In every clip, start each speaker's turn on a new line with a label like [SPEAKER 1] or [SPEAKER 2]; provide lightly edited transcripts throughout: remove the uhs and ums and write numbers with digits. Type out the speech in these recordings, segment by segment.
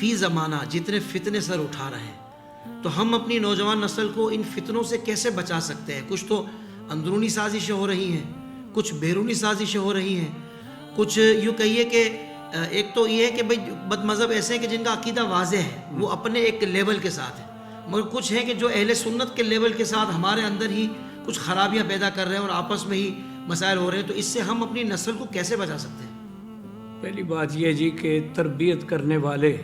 [SPEAKER 1] فی زمانہ جتنے فتنے سر اٹھا رہے ہیں، تو ہم اپنی نوجوان نسل کو ان فتنوں سے کیسے بچا سکتے ہیں؟ کچھ تو اندرونی سازشیں ہو رہی ہیں، کچھ بیرونی سازشیں ہو رہی ہیں، کچھ یوں کہیے کہ ایک تو یہ ہے کہ بھئی بد مذہب ایسے ہیں کہ جن کا عقیدہ واضح ہے، وہ اپنے ایک لیول کے ساتھ ہے، مگر کچھ ہیں کہ جو اہل سنت کے لیول کے ساتھ ہمارے اندر ہی کچھ خرابیاں پیدا کر رہے ہیں اور آپس میں ہی مسائل ہو رہے ہیں. تو اس سے ہم اپنی نسل کو کیسے بچا سکتے ہیں؟
[SPEAKER 2] پہلی بات یہ جی کہ تربیت کرنے والے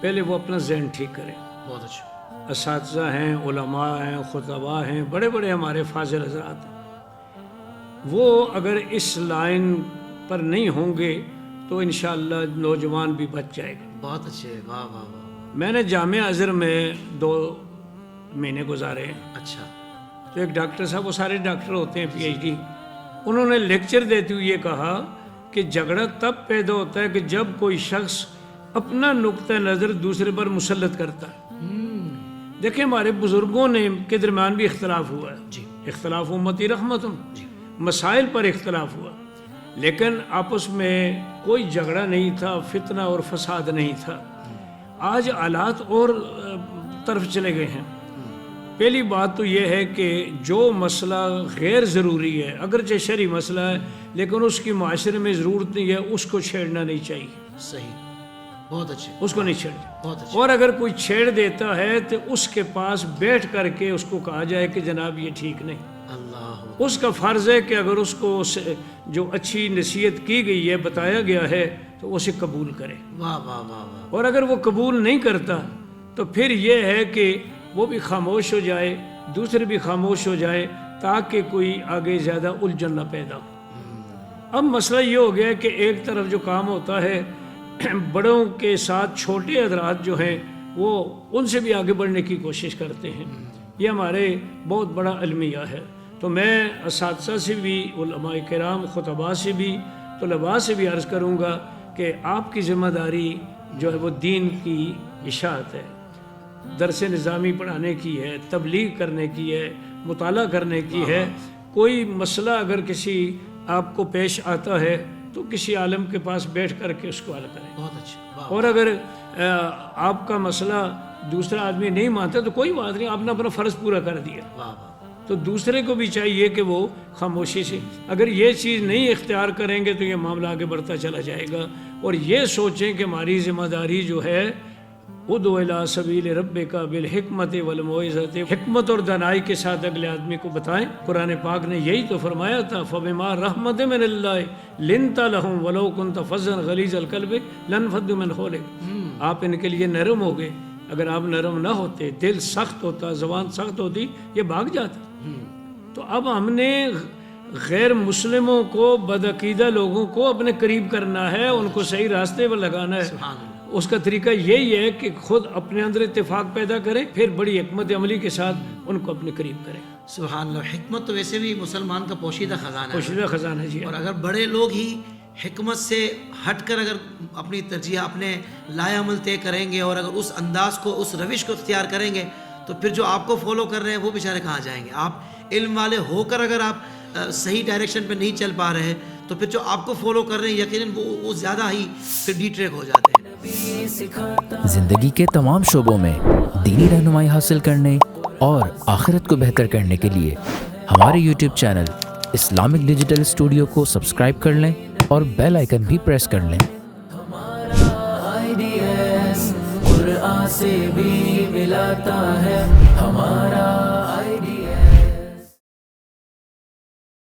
[SPEAKER 2] پہلے وہ اپنا ذہن ٹھیک کریں.
[SPEAKER 1] بہت اچھا.
[SPEAKER 2] اساتذہ ہیں، علماء ہیں، خطباء ہیں، بڑے بڑے ہمارے فاضل حضرات ہیں، وہ اگر اس لائن پر نہیں ہوں گے تو انشاءاللہ نوجوان بھی بچ جائے گا.
[SPEAKER 1] بہت اچھے. واہ واہ واہ.
[SPEAKER 2] میں نے جامعہ ازہر میں 2 مہینے گزارے ہیں.
[SPEAKER 1] اچھا.
[SPEAKER 2] تو ایک ڈاکٹر صاحب، وہ سارے ڈاکٹر ہوتے ہیں پی ایچ ڈی، انہوں نے لیکچر دیتے ہوئے یہ کہا کہ جھگڑا تب پیدا ہوتا ہے کہ جب کوئی شخص اپنا نقطہ نظر دوسرے پر مسلط کرتا ہے. دیکھیں ہمارے بزرگوں نے کے درمیان بھی اختلاف ہوا ہے.
[SPEAKER 1] جی.
[SPEAKER 2] اختلاف امتی رحمت،
[SPEAKER 1] جی.
[SPEAKER 2] مسائل پر اختلاف ہوا، لیکن آپس میں کوئی جھگڑا نہیں تھا، فتنہ اور فساد نہیں تھا. آج حالات اور طرف چلے گئے ہیں. پہلی بات تو یہ ہے کہ جو مسئلہ غیر ضروری ہے، اگرچہ شرعی مسئلہ ہے لیکن اس کی معاشرے میں ضرورت نہیں ہے، اس کو چھیڑنا نہیں چاہیے.
[SPEAKER 1] صحیح. بہت اچھے.
[SPEAKER 2] اس کو نہیں چھیڑنا.
[SPEAKER 1] بہت اچھے.
[SPEAKER 2] اور اگر کوئی چھیڑ دیتا ہے تو اس کے پاس بیٹھ کر کے اس کو کہا جائے کہ جناب یہ ٹھیک نہیں.
[SPEAKER 1] اللہ.
[SPEAKER 2] اس کا فرض ہے کہ اگر اس کو جو اچھی نصیحت کی گئی ہے، بتایا گیا ہے، تو اسے قبول کرے.
[SPEAKER 1] واہ واہ واہ واہ.
[SPEAKER 2] اور اگر وہ قبول نہیں کرتا تو پھر یہ ہے کہ وہ بھی خاموش ہو جائے، دوسرے بھی خاموش ہو جائے، تاکہ کوئی آگے زیادہ الجھن نہ پیدا ہو. اب مسئلہ یہ ہو گیا کہ ایک طرف جو کام ہوتا ہے، بڑوں کے ساتھ چھوٹے حضرات جو ہیں وہ ان سے بھی آگے بڑھنے کی کوشش کرتے ہیں. یہ ہمارے بہت بڑا المیہ ہے. تو میں اساتذہ سے بھی، علماء کرام، خطباء سے بھی، طلباء سے بھی عرض کروں گا کہ آپ کی ذمہ داری جو ہے وہ دین کی اشاعت ہے، درس نظامی پڑھانے کی ہے، تبلیغ کرنے کی ہے، مطالعہ کرنے کی ہے. کوئی مسئلہ اگر کسی آپ کو پیش آتا ہے تو کسی عالم کے پاس بیٹھ کر کے اس کو حل کریں.
[SPEAKER 1] بہت اچھا.
[SPEAKER 2] اور اگر آپ کا مسئلہ دوسرا آدمی نہیں مانتا تو کوئی بات نہیں، آپ نے اپنا فرض پورا کر دیا. تو دوسرے کو بھی چاہیے کہ وہ خاموشی سے، اگر یہ چیز نہیں اختیار کریں گے تو یہ معاملہ آگے بڑھتا چلا جائے گا. اور یہ سوچیں کہ ہماری ذمہ داری جو ہے ادعو الی سبیل ربک بالحکمت والموعظۃ، حکمت اور دانائی کے ساتھ اگلے آدمی کو بتائیں. قرآن پاک نے یہی تو فرمایا تھا، فبما رحمت من اللہ لنت لہم ولو کنت فظا غلیظ القلب لانفضوا من حولک. آپ ان کے لیے نرم ہو گئے، اگر آپ نرم نہ ہوتے، دل سخت ہوتا، زبان سخت ہوتی، یہ بھاگ جاتا. تو اب ہم نے غیر مسلموں کو، بدعقیدہ لوگوں کو اپنے قریب کرنا ہے، ان کو صحیح راستے پر لگانا ہے. اس کا طریقہ یہی ہے کہ خود اپنے اندر اتفاق پیدا کریں، پھر بڑی حکمت عملی کے ساتھ ان کو اپنے قریب کریں.
[SPEAKER 1] سبحان اللہ. حکمت تو ویسے بھی مسلمان کا پوشیدہ خزانہ ہے.
[SPEAKER 2] پوشیدہ خزانہ جی.
[SPEAKER 1] اور اگر بڑے لوگ ہی حکمت سے ہٹ کر اگر اپنی ترجیح، اپنے لائے عمل طے کریں گے اور اگر اس انداز کو، اس روش کو اختیار کریں گے، تو پھر جو آپ کو فالو کر رہے ہیں وہ بیچارے کہاں جائیں گے؟ آپ علم والے ہو کر اگر آپ صحیح ڈائریکشن پہ نہیں چل پا رہے ہیں تو پھر جو آپ کو فالو کر رہے ہیں یقیناً وہ زیادہ ہی پھر ڈی ٹریک ہو جاتے ہیں.
[SPEAKER 3] زندگی کے تمام شعبوں میں دینی رہنمائی حاصل کرنے اور آخرت کو بہتر کرنے کے لیے ہمارے YouTube channel Islamic digital studio کو سبسکرائب کر لیں اور بیل آئیکن بھی پریس کر لیں. قرآن سے بھی ملاتا ہے ہمارا